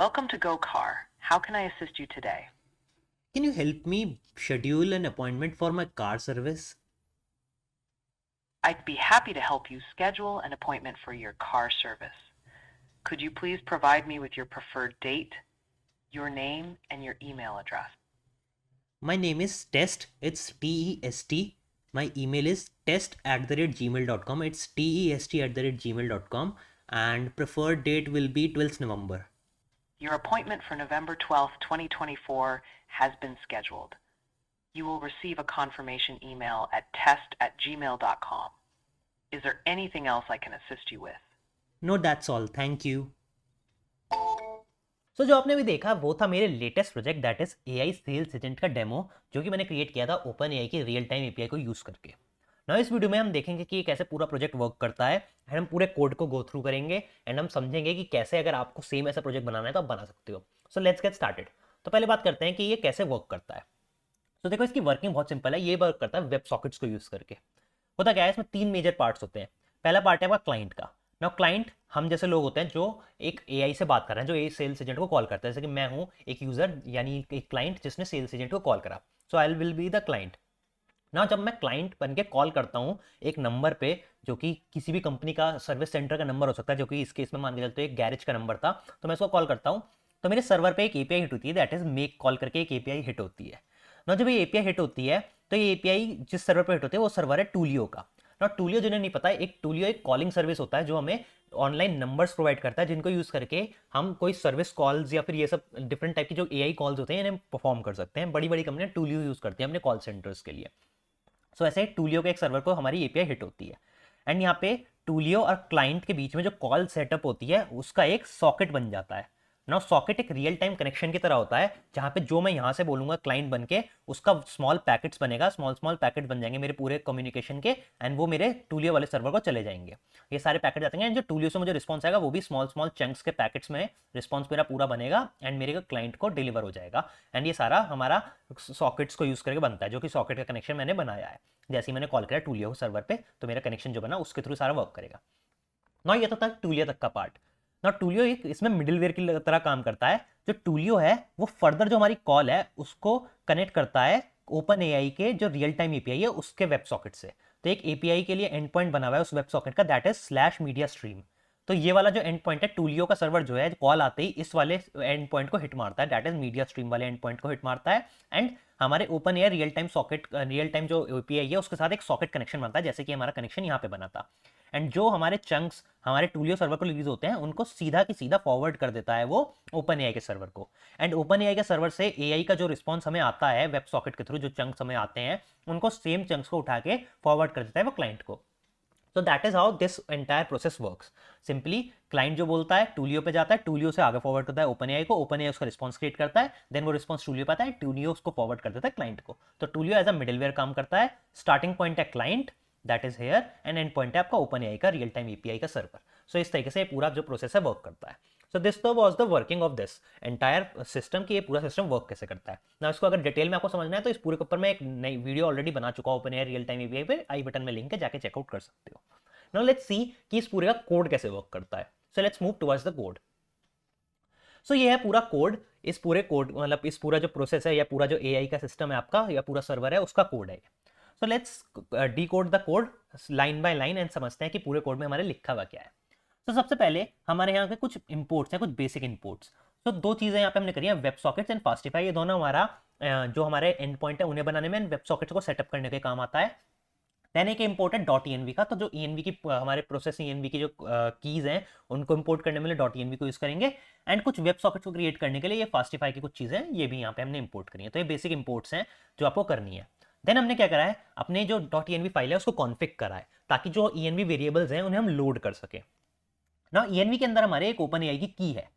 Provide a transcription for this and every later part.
Welcome to GoCar. How can I assist you today? Can you help me schedule an appointment for my car service? I'd be happy to help you schedule an appointment for your car service. Could you please provide me with your preferred date, your name, and your email address? My name is Test. It's TEST. My email is test@gmail.com. It's TEST@gmail.com. And preferred date will be 12th November. Your appointment for November 12th, 2024 has been scheduled. You will receive a confirmation email at test@gmail.com. Is there anything else I can assist you with? No, that's all. Thank you. सो जो आपने अभी देखा वो था मेरे latest project that is AI sales agent का demo जो कि मैंने क्रिएट किया था ओपन एआई की रियल टाइम एपीआई को यूज़ करके। ना इस वीडियो में हम देखेंगे कि कैसे पूरा प्रोजेक्ट वर्क करता है एंड हम पूरे कोड को गो थ्रू करेंगे एंड हम समझेंगे कि कैसे अगर आपको सेम ऐसा प्रोजेक्ट बनाना है तो आप बना सकते हो। So let's get started. तो पहले बात करते हैं कि ये कैसे वर्क करता है। तो देखो इसकी वर्किंग बहुत सिंपल है। ये वर्क करता है वेब सॉकेट्स को यूज़ करके। होता क्या है, इसमें 3 मेजर पार्ट्स होते हैं। पहला पार्ट है आपका क्लाइंट का। नाउ क्लाइंट हम जैसे लोग होते हैं जो एक एआई से बात कर रहे हैं, जो ए सेल्स एजेंट को कॉल करता है। जैसे कि मैं हूँ एक यूजर यानी एक क्लाइंट जिसने सेल्स एजेंट को कॉल करा। So I will be the client. ना जब मैं क्लाइंट बन के कॉल करता हूँ एक नंबर पे जो कि किसी भी कंपनी का सर्विस सेंटर का नंबर हो सकता है, जो कि इस केस में मान के चलते एक गैरेज का नंबर था, तो मैं उसको कॉल करता हूँ तो मेरे सर्वर पे एक एपीआई हिट होती है, दैट इज मेक कॉल करके एक एपीआई हिट होती है। ना जब ये एपीआई हिट होती है तो ये एपीआई जिस सर्वर पे हिट होती है वो सर्वर है टूलियो का। ना टूलियो जिन्हें नहीं पता है, एक टूलियो एक कॉलिंग सर्विस होता है जो हमें ऑनलाइन नंबर्स प्रोवाइड करता है जिनको यूज़ करके हम कोई सर्विस कॉल्स या फिर ये सब डिफरेंट टाइप की जो एआई कॉल्स होते हैं इन्हें परफॉर्म कर सकते हैं। बड़ी बड़ी कंपनियां टूलियो यूज़ करती हैं अपने कॉल सेंटर्स के लिए। सो ऐसे टूलियो के एक सर्वर को हमारी एपीआई हिट होती है एंड यहाँ पे टूलियो और क्लाइंट के बीच में जो कॉल सेटअप होती है उसका एक सॉकेट बन जाता है। ना सॉकेट एक रियल टाइम कनेक्शन की तरह होता है जहाँ पे जो मैं यहाँ से बोलूँगा क्लाइंट बन के उसका स्मॉल पैकेट्स बनेगा, स्मॉल स्मॉल पैकेट बन जाएंगे मेरे पूरे कम्युनिकेशन के एंड वो मेरे टूलियो वाले सर्वर को चले जाएंगे। ये सारे पैकेट जाते हैं एंड जो टूलियो से मुझे रिस्पॉन्स आएगा वो भी स्मॉल स्मॉल चंक्स के पैकेट्स में रिस्पॉन्स मेरा पूरा बनेगा एंड मेरे क्लाइंट को डिलीवर हो जाएगा। एंड ये सारा हमारा सॉकेट्स को यूज़ करके बनता है, जो कि सॉकेट का कनेक्शन मैंने बनाया है। जैसे ही मैंने कॉल किया टूलियो सर्वर पे तो मेरा कनेक्शन जो बना उसके थ्रू सारा वर्क करेगा। ना ये तो था टूलियो तक का पार्ट। ना टूलियो एक इसमें मिडिलवेयर की तरह काम करता है। जो टूलियो है वो फर्दर जो हमारी कॉल है उसको कनेक्ट करता है ओपन एआई के जो रियल टाइम एपीआई है उसके वेब सॉकेट से। तो एक एपीआई के लिए एंड पॉइंट बना हुआ है उस वेब सॉकेट का, that is slash media stream. तो ये वाला जो एंड पॉइंट है टूलियो का सर्वर जो है कॉल आते ही इस वाले एंड पॉइंट को हिट मारता है, दैट इज मीडिया स्ट्रीम वाले एंड पॉइंट को हिट मारता है एंड हमारे open AI real time socket real time जो एपीआई है उसके साथ एक सॉकेट कनेक्शन बनता है, जैसे कि हमारा कनेक्शन यहाँ पे बना था। एंड जो हमारे चंक्स हमारे टूलियो सर्वर को रिलीज होते हैं उनको सीधा की सीधा फॉरवर्ड कर देता है वो ओपन एआई के सर्वर को। एंड ओपन एआई के सर्वर से एआई का जो रिस्पॉन्स हमें आता है वेब सॉकेट के थ्रू, जो चंक्स हमें आते हैं उनको सेम चंक्स को उठा के फॉरवर्ड कर देता है वो क्लाइंट को। तो that is how this entire process works. Simply client जो बोलता है टूलियो पे जाता है, टूलियो से आगे फॉरवर्ड करता है ओपन एआई को, ओपन एआई उसका रिस्पॉन्स क्रिएट करता है, देन वो रिस्पॉन्स टूलियो पे आता है, टूलियो उसको फॉरवर्ड कर देता है क्लाइंट को। तो टूलियो एज अ मिडिलवेयर काम करता है। स्टार्टिंग पॉइंट है client that is here and and point है आपका ओपन एआई का रियल टाइम एपीआई का सर्वर। सो इस तरीके से पूरा जो प्रोसेस है वर्क करता है। सो दिस तो was the working of this entire system कि ये पूरा सिस्टम वर्क कैसे करता है। ना इसको अगर डिटेल में आपको समझना है तो इस पूरे के ऊपर मैं एक नई वीडियो ऑलरेडी बना चुका हूँ open AI real time API पे, आई बटन में लिंक है, जाके चेकआउट कर सकते हो। नाउ लेट्स सी कि इस पूरे का कोड कैसे वर्क करता है। So let's move towards the code. So ये है पूरा कोड। इस पूरे कोड मतलब इस पूरा जो प्रोसेस है या पूरा जो एआई का सिस्टम है आपका या पूरा सर्वर है उसका कोड है। So let's decode the code line by line and समझते हैं कि पूरे कोड में हमारे लिखा हुआ क्या है। तो सबसे पहले हमारे यहाँ के कुछ इंपोर्ट्स हैं, कुछ बेसिक इंपोर्ट्स। तो 2 चीज़ें यहाँ पे हमने करी हैं, वेब सॉकेट्स एंड फास्टिफाई। ये दोनों हमारा जो हमारे एंड पॉइंट है उन्हें बनाने में वेब सॉकेट्स को सेटअप करने के काम आता है। देन एक इंपोर्ट है डॉट ENV का। तो जो ENV की हमारे प्रोसेस ENV की जो कीज़ हैं उनको इंपोर्ट करने में डॉट ENV को यूज़ करेंगे। एंड कुछ वेब सॉकेट्स को क्रिएट करने के लिए ये फास्टिफाई की कुछ चीज़ें ये भी यहाँ पे हमने इंपोर्ट करी है। तो ये बेसिक इंपोर्ट्स हैं जो आपको करनी है। देन हमने क्या करा है, अपने जो डॉट ENV फाइल है उसको कॉन्फिग करा है ताकि जो ENV वेरिएबल्स हैं उन्हें हम लोड कर सके। ना ENV के अंदर हमारे एक ओपन एआई की है,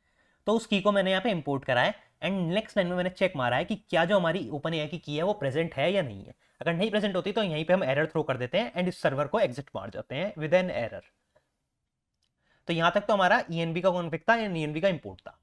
तो उस की को मैंने यहाँ पे इंपोर्ट करा है एंड नेक्स्ट लाइन में मैंने चेक मारा है कि क्या जो हमारी ओपन एआई की है वो प्रेजेंट है या नहीं है। अगर नहीं प्रेजेंट होती तो यहीं पे हम एरर थ्रो कर देते हैं एंड इस सर्वर को एग्जिट मार जाते हैं विद एन एरर। तो यहां तक तो हमारा ENV का कॉन्फिग था एंड ENV का इंपोर्ट था।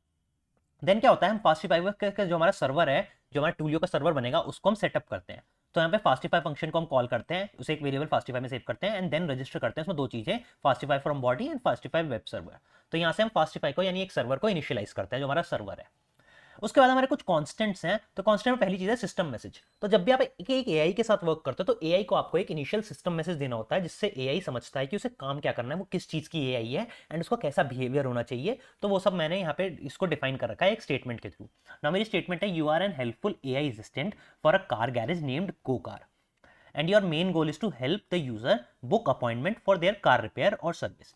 देन क्या होता है, हम फास्टिफाई का जो हमारा सर्वर है, जो हमारा टूलियो का सर्वर बनेगा उसको हम सेटअप करते हैं। तो यहाँ पे फास्टिफाई फंक्शन को हम कॉल करते हैं, उसे एक वेरिएबल फास्टिफाई में सेव करते हैं एंड देन रजिस्टर करते हैं उसमें दो चीजें, Fastify from body and Fastify web server. तो यहाँ से हम फास्टिफाई को यानी एक सर्वर को इनिशियलाइज करते हैं जो हमारा सर्वर है। उसके बाद हमारे कुछ कांस्टेंट्स हैं, तो कांस्टेंट में पहली चीज है सिस्टम मैसेज। तो जब भी आप एक एआई के साथ वर्क करते हो तो एआई को आपको एक इनिशियल सिस्टम मैसेज देना होता है जिससे एआई समझता है कि उसे काम क्या करना है, वो किस चीज की एआई है एंड उसको कैसा बिहेवियर होना चाहिए। तो वो सब मैंने यहाँ पे इसको डिफाइन कर रखा है एक स्टेटमेंट के थ्रू। ना मेरी स्टेटमेंट है, you are an helpful AI assistant for a car garage named go car and your main goal is to help the user book appointment for their car repair और service.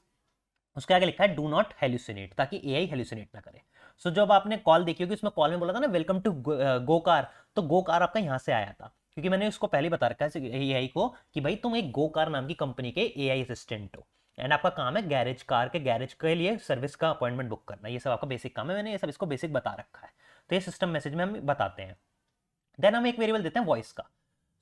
उसके आगे लिखा है do not hallucinate, ताकि AI hallucinate ना करे। सो जब आपने कॉल देखी होगी उसमें कॉल में बोला था ना वेलकम टू गो कार, तो गो कार आपका यहाँ से आया था क्योंकि मैंने उसको पहले बता रखा है एआई को कि भाई तुम एक गो कार नाम की कंपनी के एआई असिस्टेंट हो एंड आपका काम है गैरेज कार के गैरेज के लिए सर्विस का अपॉइंटमेंट बुक करना। ये सब आपका बेसिक काम है, मैंने ये सब इसको बेसिक बता रखा है। तो ये सिस्टम मैसेज में हम बताते हैं। देन हम एक वेरिएबल देते हैं वॉइस का।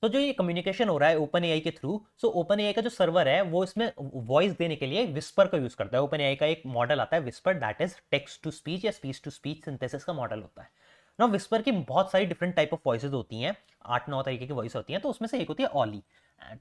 तो जो ये कम्युनिकेशन हो रहा है ओपन एआई के थ्रू, सो ओपन एआई का जो सर्वर है वो इसमें वॉइस देने के लिए विस्पर का यूज करता है। ओपन एआई का एक मॉडल आता है Whisper, that is text to speech या स्पीच टू स्पीच सिंथेसिस का मॉडल होता है ना। विस्पर की बहुत सारी डिफरेंट टाइप ऑफ वॉइसेस होती हैं, 8-9 तरीके की वॉइस होती हैं, तो उसमें से एक होती है ऑली।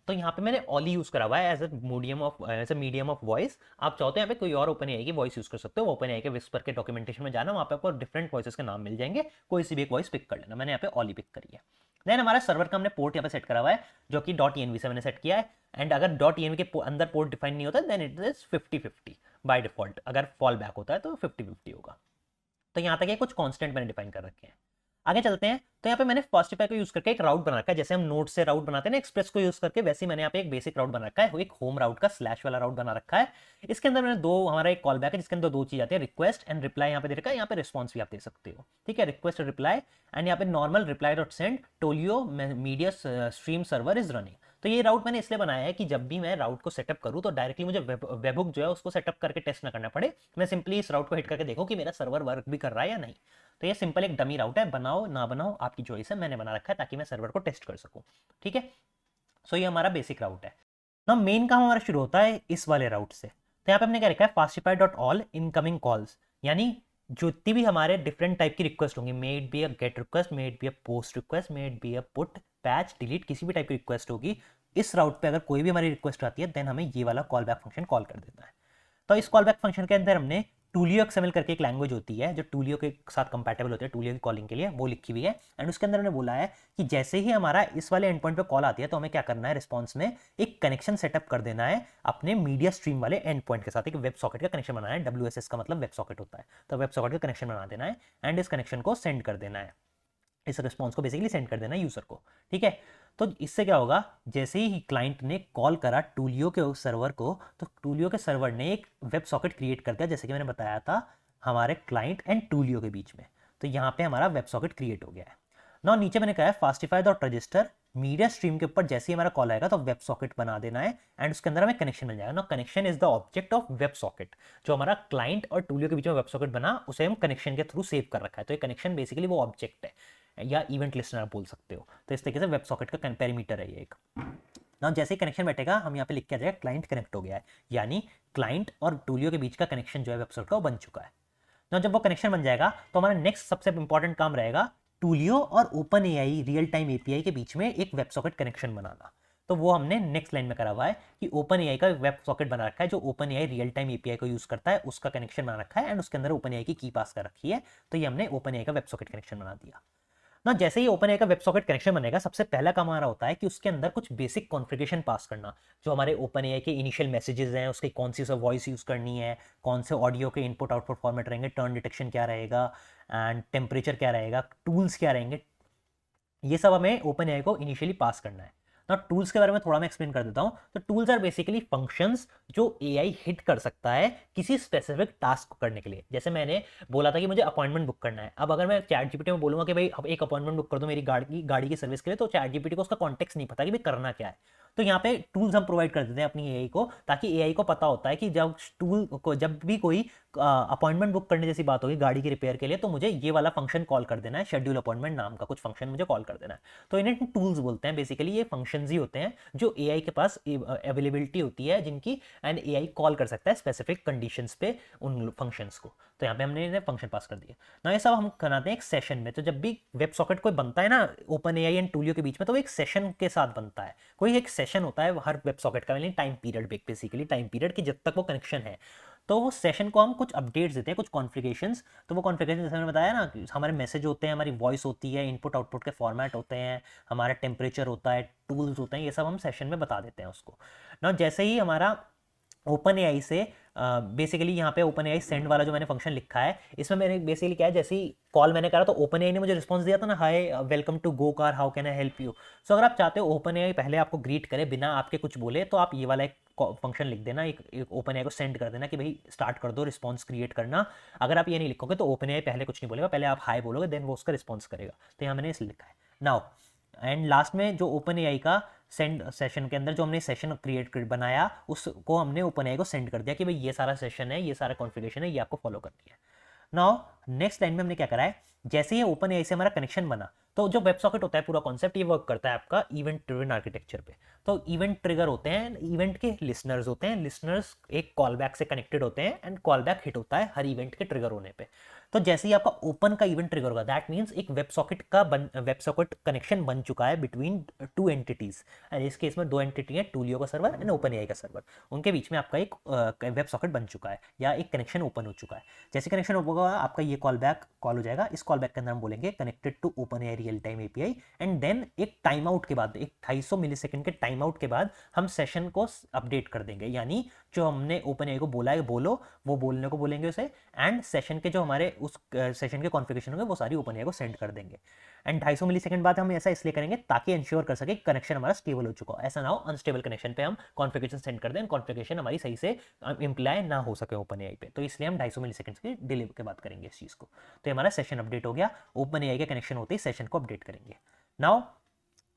तो यहाँ पे मैंने ऑली यूज करा हुआ है as a medium of voice. आप चाहते हैं यहाँ पे कोई और ओपन एआई की वॉइस यूज कर सकते हो। ओपन एआई के विस्पर के डॉक्यूमेंटेशन में जाना, वहाँ पे आपको डिफरेंट वॉइसेस के नाम मिल जाएंगे, कोई सी भी एक वॉइस पिक कर लेना। मैंने यहाँ पे ऑली पिक करी है। देन हमारा सर्वर का हमने पोर्ट यहाँ पे सेट करा हुआ है जो कि .env से मैंने सेट किया है एंड अगर .env के अंदर पोर्ट डिफाइन नहीं होता then it is 50-50 by default. अगर फॉल बैक होता है तो 50-50 होगा। तो यहाँ तक ये कुछ कांस्टेंट मैंने डिफाइन कर रखे हैं। आगे चलते हैं, तो यहाँ पे मैंने फास्टिफाई को यूज करके एक राउट बना रखा है, जैसे हम नोड से राउट बनाते हैं ना एक्सप्रेस को यूज करके, वैसे ही मैंने यहाँ पे एक बेसिक राउट बना रखा है, एक होम राउट का स्लैश वाला राउट बना रखा है। इसके अंदर मैंने हमारा एक कॉल बैक है जिसके अंदर दो चीज आती है, रिक्वेस्ट एंड रिप्लाई यहाँ पे दे रखा है, यहाँ पे रिस्पॉन्स भी आप दे सकते हो, ठीक है, रिक्वेस्ट और रिप्लाई। एंड यहाँ पे normal reply dot send Twilio media stream server is running. तो ये राउट मैंने इसलिए बनाया है कि जब भी मैं राउट को सेटअप करूँ तो डायरेक्टली मुझे वेबहुक जो है उसको सेटअप करके टेस्ट ना करना पड़े, मैं सिंपली इस राउट को हिट करके देखो कि मेरा सर्वर वर्क भी कर रहा है या नहीं। तो ये सिंपल एक डमी राउट है, बनाओ ना बनाओ आपकी चॉइस है, मैंने बना रखा है ताकि मैं सर्वर को टेस्ट कर सकूं, ठीक है। सो ये हमारा बेसिक राउट है ना। मेन काम हमारा शुरू होता है इस वाले राउट से। तो यहाँ पे हमने क्या लिखा है, फास्टिफाई डॉट ऑल इनकमिंग कॉल्स, यानी जितनी भी हमारे डिफरेंट टाइप की रिक्वेस्ट होंगी, may it be a gate request, may it be a post request, may it be a put patch delete, किसी भी टाइप की रिक्वेस्ट होगी, इस राउट पे अगर कोई भी हमारी रिक्वेस्ट आती है देन हमें ये वाला कॉल बैक फंक्शन कॉल कर देता है। तो इस कॉल बैक फंक्शन के अंदर हमने टूलियो एक्सएमएल करके एक लैंग्वेज होती है जो टूलियो के साथ कंपैटिबल होती है, टूलियो की कॉलिंग के लिए, वो लिखी हुई है। एंड उसके अंदर हमने बोला है कि जैसे ही हमारा इस वाले एंड पॉइंट पे कॉल आती है तो हमें क्या करना है, रिस्पॉन्स में एक कनेक्शन सेटअप कर देना है अपने मीडिया स्ट्रीम वाले एंड पॉइंट के साथ, एक वेब सॉकेट का कनेक्शन बनाना है। WSS का मतलब वेब सॉकेट होता है, तो वेब सॉकेट का कनेक्शन बना देना है एंड इस कनेक्शन को सेंड कर देना है, इस रिस्पॉन्स को बेसिकली सेंड कर देना है यूजर को, ठीक है। तो इससे क्या होगा, जैसे ही क्लाइंट ने कॉल करा टूलियो के सर्वर को, तो टूलियो के सर्वर ने एक वेब सॉकेट क्रिएट कर दिया, जैसे कि मैंने बताया था हमारे क्लाइंट एंड टूलियो के बीच में। तो यहाँ पे हमारा वेब सॉकेट क्रिएट हो गया है ना। नीचे मैंने कहा है फास्टिफाई डॉट रजिस्टर मीडिया स्ट्रीम के ऊपर जैसे ही हमारा कॉल आएगा तो वेब सॉकेट बना देना है एंड उसके अंदर हमें कनेक्शन मिल जाएगा ना। Connection is the object of web socket, जो हमारा क्लाइंट और टूलियो के बीच में वेब सॉकेट बना उसे हम कनेक्शन के थ्रू सेव कर रखा है। तो ये कनेक्शन बेसिकली वो ऑब्जेक्ट है या इवेंट लिस्टनर बोल सकते हो। तो इस तरीके से वेब सॉकेट का पेरीमीटर है ये एक ना। जैसे ही कनेक्शन बैठेगा हम यहाँ पे लिख के आ जाएगा क्लाइंट कनेक्ट हो गया है, यानी क्लाइंट और टूलियो के बीच का कनेक्शन जो है वेब सॉकेट का वो बन चुका है ना। जब वो कनेक्शन बन जाएगा तो हमारा नेक्स्ट सबसे इंपॉर्टेंट काम रहेगा टूलियो और OpenAI real time API के बीच में एक वेब सॉकेट कनेक्शन बनाना। तो वो हमने नेक्स्ट लाइन में करा हुआ है कि ओपन एआई का वेब सॉकेट बना रखा है जो open AI real time API को यूज करता है, उसका कनेक्शन बना रखा है एंड उसके अंदर ओपन एआई की पास कर रखी है। तो ये हमने ओपन एआई का वेब सॉकेट कनेक्शन बना दिया ना। जैसे ही ओपन एआई का वेब सॉकेट कनेक्शन बनेगा सबसे पहला काम हमारा होता है कि उसके अंदर कुछ बेसिक कॉन्फ़िगरेशन पास करना, जो हमारे ओपन एआई के इनिशियल मैसेजेस हैं, उसकी कौन सी वॉइस यूज़ करनी है, कौन से ऑडियो के इनपुट आउटपुट फॉर्मेट रहेंगे, टर्न डिटेक्शन क्या रहेगा एंड टेम्परेचर क्या रहेगा, टूल्स क्या रहेंगे, ये सब हमें ओपन एआई को इनिशियली पास करना है ना। टूल्स के बारे में थोड़ा मैं एक्सप्लेन कर देता हूँ। तो टूल्स आर बेसिकली फंक्शंस जो एआई हिट कर सकता है किसी स्पेसिफिक टास्क को करने के लिए। जैसे मैंने बोला था कि मुझे अपॉइंटमेंट बुक करना है, अब अगर मैं चैट जीपीटी में बोलूँगा कि भाई अब एक अपॉइंटमेंट बुक कर दो मेरी गाड़ी की सर्विस के लिए, तो चैट जीपीटी को उसका कॉन्टेक्स्ट नहीं पता कि भाई करना क्या है। तो यहाँ पे टूल्स हम प्रोवाइड कर देते हैं अपनी एआई को, ताकि एआई को पता होता है कि जब भी कोई अपॉइंटमेंट बुक करने जैसी बात होगी गाड़ी की रिपेयर के लिए, तो मुझे ये वाला फंक्शन कॉल कर देना है, शेड्यूल अपॉइंटमेंट नाम का कुछ फंक्शन मुझे कॉल कर देना है। तो इन्हें टूल्स बोलते हैं। बेसिकली ये फंक्शंस ही होते हैं जो एआई के पास अवेलेबिलिटी होती है, जिनकी एंड एआई कॉल कर सकता है स्पेसिफिक कंडीशंस पे उन फंक्शंस को। तो यहाँ पे हमने इन्हें फंक्शन पास कर दिए ना। ये सब हम बनाते हैं एक सेशन में। तो जब भी वेब सॉकेट कोई बनता है ना ओपन एआई एंड टूलियो के बीच में, तो वो एक सेशन के साथ बनता है। कोई एक सेशन होता है हर वेब सॉकेट का, time period, basically time period की जब तक वो कनेक्शन है। तो वो सेशन को हम कुछ अपडेट्स देते हैं, कुछ कॉन्फ़िगरेशंस। तो वो कॉन्फ़िगरेशन जैसे मैंने बताया ना, हमारे मैसेज होते हैं, हमारी वॉइस होती है, इनपुट आउटपुट के फॉर्मेट होते हैं, हमारा टेम्परेचर होता है, टूल्स होते हैं, ये सब हम सेशन में बता देते हैं उसको ना। जैसे ही हमारा ओपन एआई से बेसिकली यहाँ पे ओपन एआई सेंड वाला जो मैंने फंक्शन लिखा है, इसमें मैंने बेसिकली क्या है, जैसे ही कॉल मैंने करा तो ओपन एआई ने मुझे रिस्पांस दिया था ना, hi welcome to go car, how can I help you. So अगर आप चाहते हो ओपन एआई पहले आपको ग्रीट करे बिना आपके कुछ बोले, तो आप ये वाला एक फंक्शन लिख देना, एक ओपन एआई को सेंड कर देना कि भाई स्टार्ट कर दो रिस्पॉन्स क्रिएट करना। अगर आप ये नहीं लिखोगे तो ओपन एआई पहले कुछ नहीं बोलेगा, पहले आप हाय बोलोगे, देन वो उसका रिस्पॉन्स करेगा। तो यहाँ मैंने इस लिखा है नाउ। एंड लास्ट में जो ओपन एआई का सेंड सेशन के अंदर जो हमने सेशन क्रिएट कर बनाया, उसको हमने ओपन एआई को सेंड कर दिया कि भाई ये सारा सेशन है, ये सारा कॉन्फ़िगरेशन है, ये आपको फॉलो करनी है। नाउ नेक्स्ट लाइन में हमने क्या करा है, जैसे ही ओपन एआई से हमारा कनेक्शन बना, तो जो वेब सॉकेट होता है पूरा कॉन्सेप्ट ये वर्क करता है आपका इवेंट ड्रिवन आर्किटेक्चर पे। तो इवेंट ट्रिगर होते हैं, इवेंट के लिसनर्स होते हैं, लिसनर्स एक कॉल बैक से कनेक्टेड होते हैं एंड कॉल बैक हिट होता है हर इवेंट के ट्रिगर होने पे। तो जैसे ही आपका ओपन का इवेंट ट्रिगर होगा, दैट मीन्स एक वेब सॉकेट कनेक्शन बन चुका है बिटवीन टू एंटिटीज। एंड इस केस में दो एंटिटी है, टूलियो का सर्वर एंड ओपन एआई का सर्वर। उनके बीच में आपका एक वेब सॉकेट बन चुका है या एक कनेक्शन ओपन हो चुका है। जैसे कनेक्शन होगा आपका ये कॉल बैक कॉल हो जाएगा। इस कॉल बैक के अंदर हम बोलेंगे connected to OpenAI real time API, and then एक टाइम आउट के बाद, एक 250 मिलीसेकंड के टाइम आउट के बाद हम सेशन को अपडेट कर देंगे। यानी जो हमने ओपन एआई को बोला है बोलो, वो बोलने को बोलेंगे उसे, एंड सेशन के जो हमारे उस सेशन के कॉन्फ़िगरेशन होंगे वो सारी ओपन एआई को सेंड कर देंगे। एंड 250 मिलीसेकंड बाद हम ऐसा इसलिए करेंगे ताकि इंश्योर कर सके कनेक्शन हमारा स्टेबल हो चुका हो। ऐसा ना हो अनस्टेबल कनेक्शन पे हम कॉन्फ़िगरेशन सेंड कर दें, कॉन्फ़िगरेशन हमारी सही से इम्प्लाई ना हो सके ओपन एआई पे। तो इसलिए हम 250 मिलीसेकंड की डिले के बाद करेंगे इस चीज़ को। तो हमारा सेशन अपडेट हो गया, ओपन एआई के कनेक्शन होते ही सेशन को अपडेट करेंगे। नाउ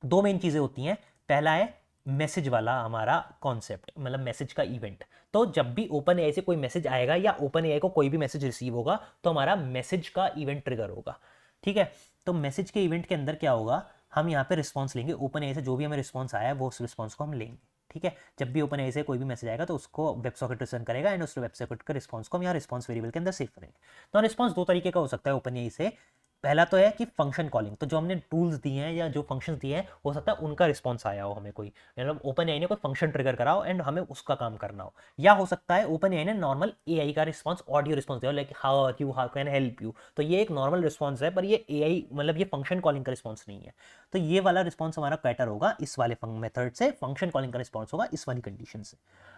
दो मेन चीज़ें होती हैं। पहला है मैसेज वाला हमारा कॉन्सेप्ट, मतलब मैसेज का इवेंट। तो जब भी ओपन एआई से कोई मैसेज आएगा या ओपन एआई को कोई भी मैसेज रिसीव होगा, तो हमारा मैसेज का इवेंट ट्रिगर होगा। ठीक है, तो मैसेज के इवेंट के अंदर क्या होगा, हम यहाँ पे रिस्पॉन्स लेंगे। ओपन एआई से जो भी हमें रिस्पॉन्स आया है वो उस रिस्पॉन्स को हम लेंगे। ठीक है, जब भी ओपन एआई से कोई भी मैसेज आएगा तो उसको वेब सॉकेट रिटर्न करेगा एंड उस वेब सॉकेट का रिस्पॉन्स को हम यहाँ रिस्पॉन्स वेरिएबल के अंदर सेव करेंगे। तो रिस्पॉन्स दो तरीके का हो सकता है ओपन एआई से। पहला तो है कि फंक्शन कॉलिंग, तो जो हमने टूल्स दिए हैं या जो फंक्शंस दिए हैं, हो सकता है उनका रिस्पॉन्स आया हो हमें, कोई मतलब ओपन एआई ने कोई फंक्शन ट्रिगर करा हो एंड हमें उसका काम करना हो। या हो सकता है ओपन एआई ने नॉर्मल एआई का रिस्पॉन्स, ऑडियो रिस्पॉन्स दिया हो, like how are you, how can I help you. तो ये एक नॉर्मल रिस्पॉन्स है, पर ये एआई मतलब ये फंक्शन कॉलिंग का रिस्पॉन्स नहीं है। तो ये वाला रिस्पॉन्स हमारा कैटर होगा इस वाले मेथड से, फंक्शन कॉलिंग का रिस्पॉन्स होगा इस वाली कंडीशन से।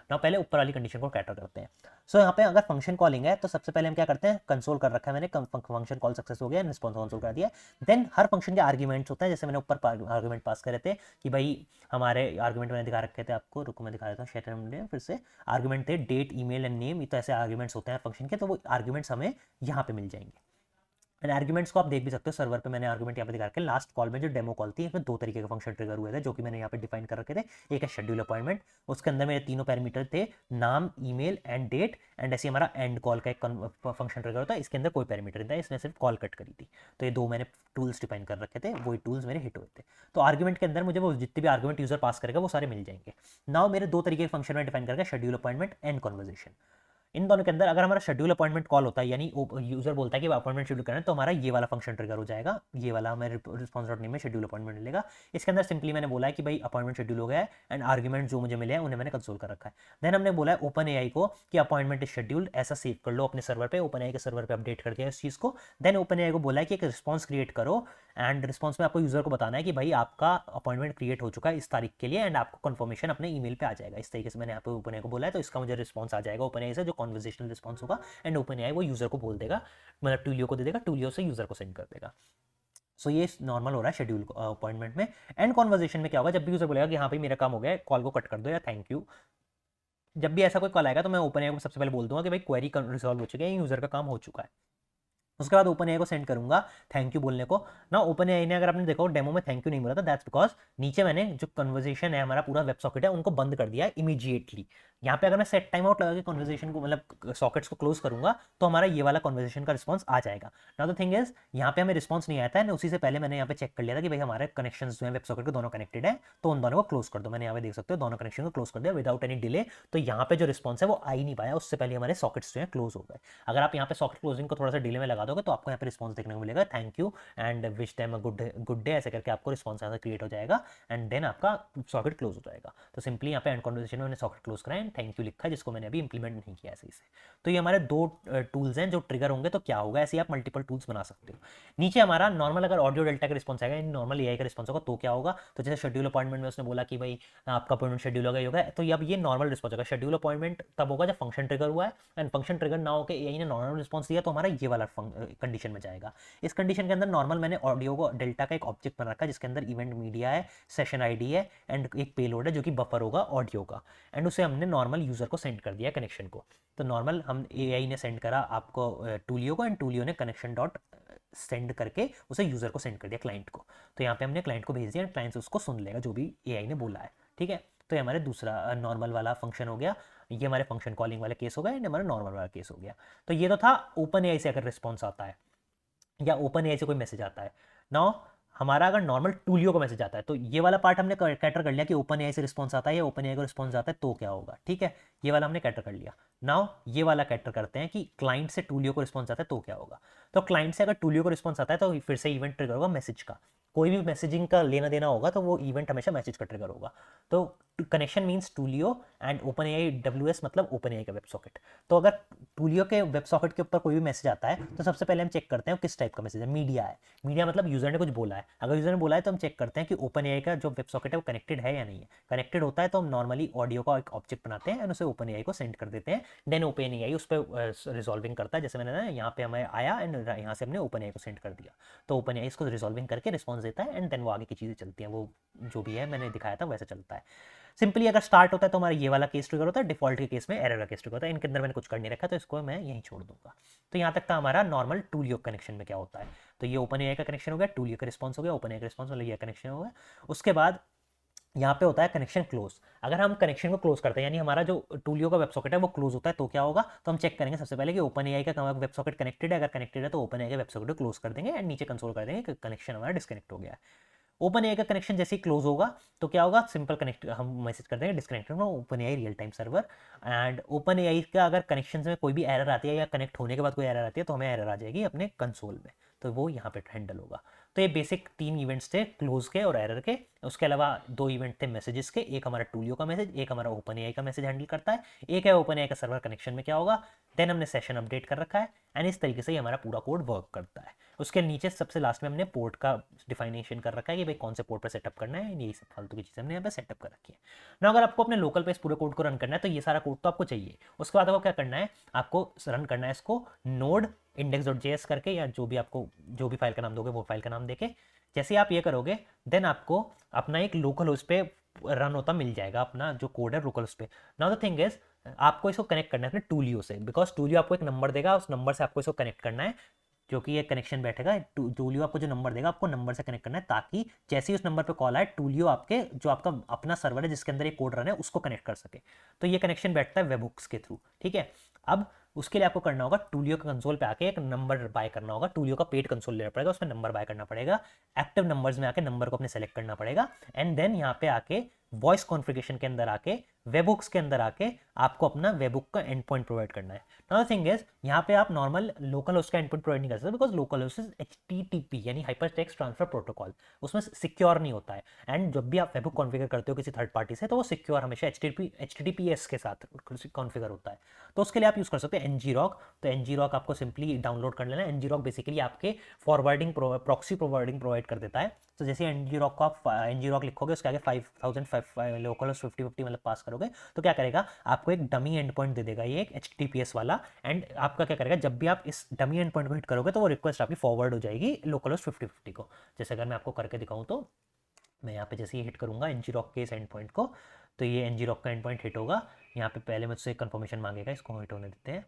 ना पहले ऊपर वाली कंडीशन को कैटर करते हैं। सो यहाँ पे अगर फंक्शन कॉलिंग है तो सबसे पहले हम क्या करते हैं, कंसोल कर रखा है मैंने, फंक्शन कॉल सक्सेस हो गया, रिस्पॉन्स कंसोल कर दिया। देन हर फंक्शन के आर्ग्यूमेंट्स होते हैं, जैसे मैंने ऊपर आर्ग्यूमेंट पास करे थे कि भाई हमारे आर्ग्यूमेंट मैंने दिखा रखे थे आपको, रुको मैं दिखा देता हूँ शेयर में फिर से। आर्ग्यूमेंट थे डेट, ईमेल एंड नेम, तो ऐसे आर्ग्यूमेंट्स होते हैं फंक्शन के। तो वो आर्ग्यूमेंट्स हमें यहाँ पे मिल जाएंगे। एंड आर्ग्यूमेंट्स को आप देख भी सकते हो सर्वर पे, मैंने आर्ग्यूमेंट यहाँ पे दिखा रखे। लास्ट कॉल में जो डेमो कॉल थी इसमें दो तरीके के फंक्शन ट्रिगर हुए थे जो कि मैंने यहाँ पे डिफाइन कर रखे थे। एक है शेड्यूल अपॉइंटमेंट, उसके अंदर मेरे तीनों पैरामीटर थे, नाम, ईमेल एंड डेट। एंड ऐसे हमारा एंड कॉल का एक फंक्शन ट्रिगर होता है, इसके अंदर कोई पैरामीटर नहीं था, इसने सिर्फ कॉल कट करी थी। तो ये दो मैंने टूल्स डिफाइन कर रखे थे, वही टूल्स मेरे हिट हुए थे। तो आर्ग्यूमेंट के अंदर मुझे वो जितने भी आर्ग्यूमेंट यूजर पास करेगा वो सारे मिल जाएंगे। नाउ मेरे दो तरीके के फंक्शन में डिफाइन करके शेड्यूल अपॉइंटमेंट एंड कन्वर्सेशन। इन दोनों के अंदर अगर हमारा शेड्यूल अपॉइंटमेंट कॉल होता है, यानी यूजर बोलता है कि अपॉइंटमेंट शेड्यूल करना है, तो हमारा ये वाला फंक्शन ट्रिगर हो जाएगा। ये वाला हमें रिस्पॉन्स डॉट नेम में शेड्यूल अपॉइंटमेंट मिलेगा। इसके अंदर सिंपली मैंने बोला है कि भाई अपॉइंटमेंट शेड्यूल हो गया है एंड आर्ग्यूमेंट जो मुझे मिले हैं उन्हें मैंने कंसोल कर रखा है। देन हमने बोला है ओपन एआई को कि अपॉइंटमेंट इज शेड्यूल्ड, ऐसा सेव कर लो अपने सर्वर पे। ओपन एआई के सर्वर पे अपडेट कर दिया इस चीज़ को। देन ओपन एआई को बोला है कि एक रिस्पॉन्स क्रिएट करो एंड रिस्पॉन्स में आपको यूजर को बताना है कि भाई आपका अपॉइंटमेंट क्रिएट हो चुका है इस तारीख के लिए एंड आपको कंफर्मेशन अपने ईमेल पे आ जाएगा। इस तरीके से मैंने यहाँ पे ओपन एआई को बोला है, तो इसका मुझे रिस्पॉन्स आ जाएगा ओपन एआई से, जो कॉन्वर्सेशनल रिस्पॉन्स होगा। एंड ओपन एआई वो यूजर को बोल देगा, मतलब टूलियो को दे देगा, टूलियो से यूजर को सेंड कर देगा। सो ये नॉर्मल हो रहा है शेड्यूल अपॉइंटमेंट में। एंड कॉन्वर्सेशन में क्या होगा, जब भी यूजर बोलेगा कि हाँ भाई मेरा काम हो गया है, कॉल को कट कर दो या थैंक यू, जब भी ऐसा कोई कॉल आएगा तो मैं ओपन एआई को सबसे पहले बोल दूंगा कि भाई क्वेरी रिजॉल्व हो चुकी है, यूजर का काम हो चुका है। उसके बाद ओपन एआई को सेंड करूंगा थैंक यू बोलने को ना। ओपन एआई ने, अगर आपने देखा डेमो में थैंक यू नहीं बोला था, दैट्स बिकॉज नीचे मैंने जो कन्वर्सेशन है हमारा पूरा वेब सॉकेट है उनको बंद कर दिया है इमीडिएटली। यहाँ पे अगर मैं सेट टाइम आउट लगा के कन्वर्सेशन को मतलब सॉकेट्स को क्लोज करूंगा तो हमारा ये वाला कन्वर्सेशन का रिस्पॉन्स आ जाएगा। नाउ द थिंग इज यहाँ पे हमें रिस्पॉन्स नहीं आता है, उसी से पहले मैंने यहाँ पे चेक कर लिया था कि भाई हमारे कनेक्शन जो है वेब सॉकेट के दोनों कनेक्टेड है, तो उन दोनों को क्लोज कर दो। मैंने यहाँ पे देख सकते हो दोनों कनेक्शन को क्लोज कर दिया विदाउट एनी डिले। तो यहाँ पे जो रिस्पॉन्स है वो आ ही नहीं पाया, उससे पहले हमारे सॉकेट्स जो है क्लोज हो गए। अगर आप यहाँ पे सॉकेट क्लोजिंग को थोड़ा सा डिले में लगा दोगे तो आपको यहाँ पे रिस्पॉन्स देखने को मिलेगा thank you and wish them a good day, ऐसे करके आपको रिस्पॉन्स यहाँ से क्रिएट हो जाएगा एंड देन आपका सॉकेट क्लोज हो जाएगा। तो सिंपली यहाँ पे एंड कन्वर्सेशन में मैंने सॉकेट क्लोज करा एंड थैंक यू लिखा है, जिसको मैंने अभी इंप्लीमेंट नहीं किया सही से। तो ये हमारे दो टूल्स हैं जो ट्रिगर होंगे तो क्या होगा, ऐसे आप मल्टीपल टूल्स बना सकते हो। नीचे हमारा नॉर्मल अगर ऑडियो डेल्टा का रिस्पॉन्स आएगा, नॉर्मल एआई का रिस्पॉन्स होगा तो क्या होगा, तो जैसे शेड्यूल अपॉइंटमेंट में उसने बोला कि भाई आपका अपॉइंटमेंट शेड्यूल हो गया होगा, तो अब ये नॉर्मल रिस्पॉन्स होगा। शेड्यूल अपॉइंटमेंट तब होगा जब फंक्शन ट्रिगर हुआ है एंड फंक्शन ट्रिगर ना होकर एआई ने नॉर्मल रिस्पॉन्स दिया तो हमारा ये वाला कंडीशन में जाएगा। इस कंडीशन के अंदर नॉर्मल मैंने ऑडियो को डेल्टा का एक ऑब्जेक्ट बना रखा है जिसके अंदर इवेंट मीडिया है, सेशन आईडी है एंड एक पेलोड है जो कि बफर होगा ऑडियो का, एंड उसे हमने नॉर्मल यूजर को सेंड कर दिया कनेक्शन को। तो नॉर्मल हम एआई ने सेंड करा आपको टूलियो को एंड टूलियो ने कनेक्शन डॉट सेंड करके उसे यूजर को सेंड कर दिया क्लाइंट को। तो यहाँ पे हमने क्लाइंट को भेज दिया एंड क्लाइंट उसको सुन लेगा जो भी एआई ने बोला है, ठीक है। तो ये हमारे दूसरा नॉर्मल वाला फंक्शन हो गया, ये हमारे फंक्शन कॉलिंग वाला केस हो गया एंड हमारा नॉर्मल वाला केस हो गया। तो ये तो था ओपन एआई से अगर रिस्पॉन्स आता है या ओपन एआई से कोई मैसेज आता है। नाउ हमारा अगर नॉर्मल टूलियो का मैसेज आता है तो ये वाला पार्ट हमने कैटर कर लिया कि ओपन एआई से रिस्पॉन्स आता है या ओपन एआई को रिस्पॉन्स आता है तो क्या होगा, ठीक है। ये वाला हमने कैटर कर लिया। नाउ ये वाला कैटर करते हैं कि क्लाइंट से टूलियो को रिस्पॉन्स आता है तो क्या होगा। तो क्लाइंट से अगर टूलियो को रिस्पॉन्स आता है तो फिर से इवेंट ट्रिगर होगा मैसेज का। कोई भी मैसेजिंग का लेना देना होगा तो वो इवेंट हमेशा मैसेज का ट्रिगर होगा। तो connection means Twilio and Open AI WS मतलब ओपन एआई का वेब सॉकेट। तो अगर टूलियो के वेब सॉकेट के ऊपर कोई भी मैसेज आता है तो सबसे पहले हम चेक करते हैं किस टाइप का मैसेज है। मीडिया है, मीडिया मतलब यूजर ने कुछ बोला है। अगर यूजर ने बोला है तो हम चेक करते हैं कि ओपन एआई का जो वेब सॉकेट है वो कनेक्टेड है या नहीं है। कनेक्टेड होता है तो हम नॉर्मली ऑडियो का एक ऑब्जेक्ट बनाते हैं एंड उसे ओपन एआई को सेंड कर देते हैं। देन ओपन एआई उस पर रिजॉल्विंग करता है, जैसे मैंने ना यहाँ पे हमें आया एंड यहाँ से हमने ओपन एआई को सेंड कर दिया। तो ओपन एआई इसको रिजॉल्विंग करके रिस्पॉन्स देता है एंड देन वो आगे की चीज़ें चलती हैं, वो जो भी है मैंने दिखाया था वैसे चलता है। सिंपली अगर स्टार्ट होता है तो हमारा ये वाला केस ट्रिगर होता है, डिफॉल्ट के केस में एरर का केस ट्रिगर होता है। इनके अंदर मैंने कुछ कर नहीं रखा तो इसको मैं यहीं छोड़ दूंगा। तो यहाँ तक था हमारा नॉर्मल टूलियो कनेक्शन में क्या होता है। तो ये ओपन एआई का कनेक्शन हो गया, टूलियो का रिस्पॉन्स हो गया, ओपन एआई का रिस्पॉन्स मतलब ये कनेक्शन हो गया। उसके बाद यहाँ पे होता है कनेक्शन क्लोज। अगर हम कनेक्शन को क्लोज करते हैं यानी हमारा जो टूलियो का वेब सॉकेट है वो क्लोज होता है तो क्या होगा, तो हम चेक करेंगे सबसे पहले कि ओपन एआई का वेब सॉकेट कनेक्टेड है। अगर कनेक्टेड है तो ओपन एआई का वेब सॉकेट को क्लोज कर देंगे एंड नीचे कंसोल कर देंगे कि कनेक्शन हमारा डिस्कनेक्ट हो गया है। ओपन एआई का कनेक्शन जैसे ही क्लोज होगा तो क्या होगा, सिंपल कनेक्ट हम मैसेज कर देंगे disconnected from open AI real time server. And Open AI का अगर कनेक्शन में कोई भी एरर आती है या कनेक्ट होने के बाद कोई एरर आती है तो हमें एरर आ जाएगी अपने कंसोल में, तो वो यहाँ पे हैंडल होगा। तो ये बेसिक 3 इवेंट्स थे, क्लोज के और एरर के। उसके अलावा 2 इवेंट थे मैसेजेस के, एक हमारा टूलियो का मैसेज, एक हमारा ओपन एआई का मैसेज हैंडल करता है, एक है ओपन एआई का सर्वर कनेक्शन में क्या होगा। देन हमने सेशन अपडेट कर रखा है एंड इस तरीके से ही हमारा पूरा कोड वर्क करता है। उसके नीचे सबसे लास्ट में हमने पोर्ट का डिफाइनेशन कर रखा है कि भाई कौन से पोर्ट पर सेटअप करना है, यही सब फालतू की चीज़ हमने यहाँ पे सेटअप कर रखी है ना। अगर आपको अपने लोकल पे इस पूरे कोड को रन करना है तो ये सारा कोड तो आपको चाहिए। उसके बाद आपको क्या करना है, आपको रन करना है इसको नोड index.js करके या जो भी आपको जो भी फाइल का नाम दोगे वो फाइल का नाम देके। जैसे आप ये करोगे देन आपको अपना एक लोकल होस्ट पे रन होता मिल जाएगा अपना जो कोड है लोकल होस्ट पे। नाउ द थिंग इज आपको इसको कनेक्ट करना है अपने टूलियो से, बिकॉज टूलियो आपको एक नंबर देगा, उस नंबर से आपको इसको कनेक्ट करना है जो कि ये कनेक्शन बैठेगा। टूलियो आपको जो नंबर देगा आपको नंबर से कनेक्ट करना है ताकि जैसे ही उस नंबर पे कॉल आए टूलियो आपके जो आपका अपना सर्वर है जिसके अंदर ये कोड रन है उसको कनेक्ट कर सके। तो ये कनेक्शन बैठता है वेबहुक्स के थ्रू, ठीक है। अब उसके लिए आपको करना होगा टूलियो का कंसोल पे आके एक नंबर बाय करना होगा, टूलियो का पेड कंसोल लेना पड़ेगा, उसमें नंबर बाय करना पड़ेगा, एक्टिव नंबर्स में आके नंबर को अपने सेलेक्ट करना पड़ेगा एंड देन यहाँ पे आके वॉइस कॉन्फ़िगरेशन के अंदर आके वेबहुक्स के अंदर आके आपको अपना वेबहुक का एंड पॉइंट प्रोवाइड करना है। नाउ द थिंग इज यहाँ पे आप नॉर्मल लोकल होस्ट का एंड पॉइंट प्रोवाइड नहीं कर सकते because local host is HTTP यानी हाइपर टेक्स्ट ट्रांसफर प्रोटोकॉल, उसमें सिक्योर नहीं होता है। एंड जब भी आप वेबहुक कॉन्फ़िगर करते हो किसी थर्ड पार्टी से तो वो सिक्योर हमेशा HTTPS के साथ कॉन्फ़िगर होता है। तो उसके लिए आप यूज़ कर सकते हैं ngrok। तो ngrok आपको सिंपली डाउनलोड कर लेना है। ngrok बेसिकली आपके फॉरवर्डिंग प्रॉक्सी फॉरवर्डिंग प्रोवाइड कर देता है। तो जैसे ngrok को आप ngrok लिखोगे उसके आगे 5000 लोकल 5050 मतलब पास करोगे तो क्या करेगा, आपको एक डमी एंड पॉइंट दे देगा ये एक HTTPS वाला। एंड आपका क्या करेगा, जब भी आप इस डमी एंड पॉइंट को हिट करोगे तो वो रिक्वेस्ट आपकी फॉरवर्ड हो जाएगी लोकल 5050 को। जैसे अगर मैं आपको करके दिखाऊं तो मैं यहाँ पे जैसे ही हिट करूंगा ngrok के इस एंड पॉइंट को तो ये ngrok का एंड पॉइंट हिट होगा। यहाँ पे पहले मुझसे कंफर्मेशन मांगेगा, इसको हिट होने देते हैं।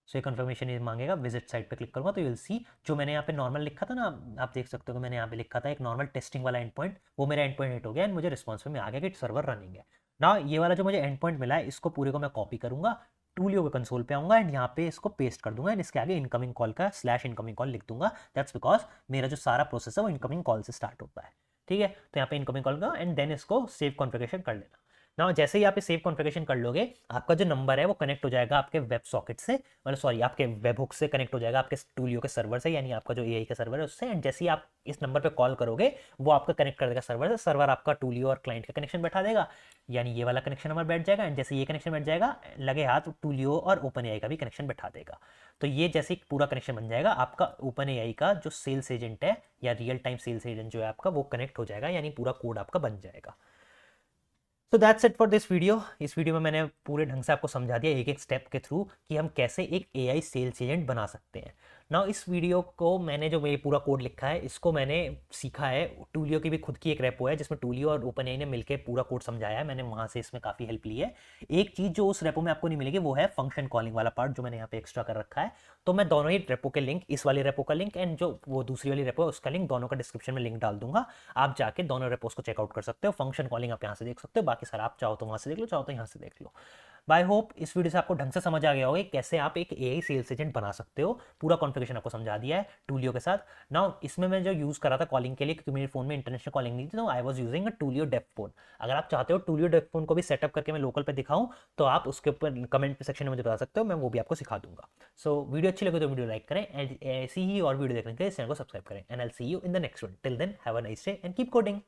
सो ये कन्फर्मेशन ये मांगेगा, विजिट साइट पे क्लिक करूँगा तो यू विल सी जो मैंने यहाँ पे नॉर्मल लिखा था ना, आप देख सकते हो कि मैंने यहाँ पे लिखा था एक नॉर्मल टेस्टिंग वाला एंड पॉइंट, वो मेरा एंड पॉइंट हिट हो गया एंड मुझे रिस्पॉन्स में आ गया कि सर्वर रनिंग है ना। ये वाला जो मुझे एंड पॉइंट मिला है इसको पूरे को मैं कॉपी करूँगा, टूलियो के कंसोल पे आऊँगा एंड यहाँ पे इसको पेस्ट कर दूंगा एंड इसके आगे इनकमिंग कॉल का स्लैश इनकमिंग कॉल लिख दूंगा। दैट्स बिकॉज मेरा जो सारा प्रोसेस है वो इनकमिंग कॉल से स्टार्ट होता है, ठीक है। तो यहाँ पे इनकमिंग कॉल का एंड देन इसको सेव कॉन्फ़िगरेशन कर लेना ना। जैसे ही आप ये सेव कॉन्फ़िगरेशन कर लोगे आपका जो नंबर है वो कनेक्ट हो जाएगा आपके वेब सॉकेट से, मतलब सॉरी आपके वेब हुक से कनेक्ट हो जाएगा आपके टूलियो के सर्वर से, यानी आपका जो एआई का सर्वर है उससे। एंड जैसे ही आप इस नंबर पे कॉल करोगे वो आपका कनेक्ट कर देगा सर्वर से, सर्वर आपका टूलियो और क्लाइंट का कनेक्शन बैठा देगा, यानी ये वाला कनेक्शन हमारा बैठ जाएगा। एंड जैसे ये कनेक्शन बैठ जाएगा लगे हाथ टूलियो और ओपन एआई का भी कनेक्शन बैठा देगा। तो ये जैसे ही पूरा कनेक्शन बन जाएगा आपका ओपन एआई का जो सेल्स एजेंट है या रियल टाइम सेल्स एजेंट जो है आपका वो कनेक्ट हो जाएगा, यानी पूरा कोड आपका बन जाएगा। तो that's it for this video. इस वीडियो में मैंने पूरे ढंग से आपको समझा दिया एक एक स्टेप के थ्रू कि हम कैसे एक एआई सेल्स एजेंट बना सकते हैं। नाउ इस वीडियो को मैंने जो ये पूरा कोड लिखा है इसको मैंने सीखा है, टूलियो की भी खुद की एक रेपो है जिसमें टूलियो और ओपन एआई ने मिलकर पूरा कोड समझाया है, मैंने वहाँ से इसमें काफ़ी हेल्प ली है। एक चीज़ जो उस रेपो में आपको नहीं मिलेगी वो है फंक्शन कॉलिंग वाला पार्ट जो मैंने यहाँ पे एक्स्ट्रा कर रखा है। तो मैं दोनों ही रेपो के लिंक, इस वाली रेपो का लिंक एंड जो वो दूसरी वाली रेपो है उसका लिंक, दोनों का डिस्क्रिप्शन में लिंक डाल दूंगा। आप जाके दोनों रेपोस को चेकआउट कर सकते हो। फंक्शन कॉलिंग आप यहाँ से देख सकते हो, बाकी सारा आप चाहो तो वहाँ से देख लो, चाहो तो यहाँ से देख लो। बाय होप इस वीडियो से आपको ढंग से समझ आ गया होगा कैसे आप एक एआई सेल्स एजेंट बना सकते हो। पूरा कॉन्फ़िगरेशन आपको समझा दिया है टूलियो के साथ। नाउ इसमें मैं जो यूज़ कर रहा था कॉलिंग के लिए, क्योंकि मेरे फोन में इंटरनेशनल कॉलिंग नहीं थी, तो I was using a Twilio dev phone. अगर आप चाहते हो टूलियो डेफ फोन को भी सेटअप करके मैं लोकल पे दिखाऊं तो आप उसके ऊपर कमेंट सेक्शन में मुझे बता सकते हो, मैं वो भी आपको सिखा दूंगा। सो वीडियो अच्छी लगे तो वीडियो लाइक करें एंड ऐसी ही और वीडियो देखने के लिए चैनल को सब्सक्राइब करें and I will see you in the next one. Till then have a nice day and keep coding.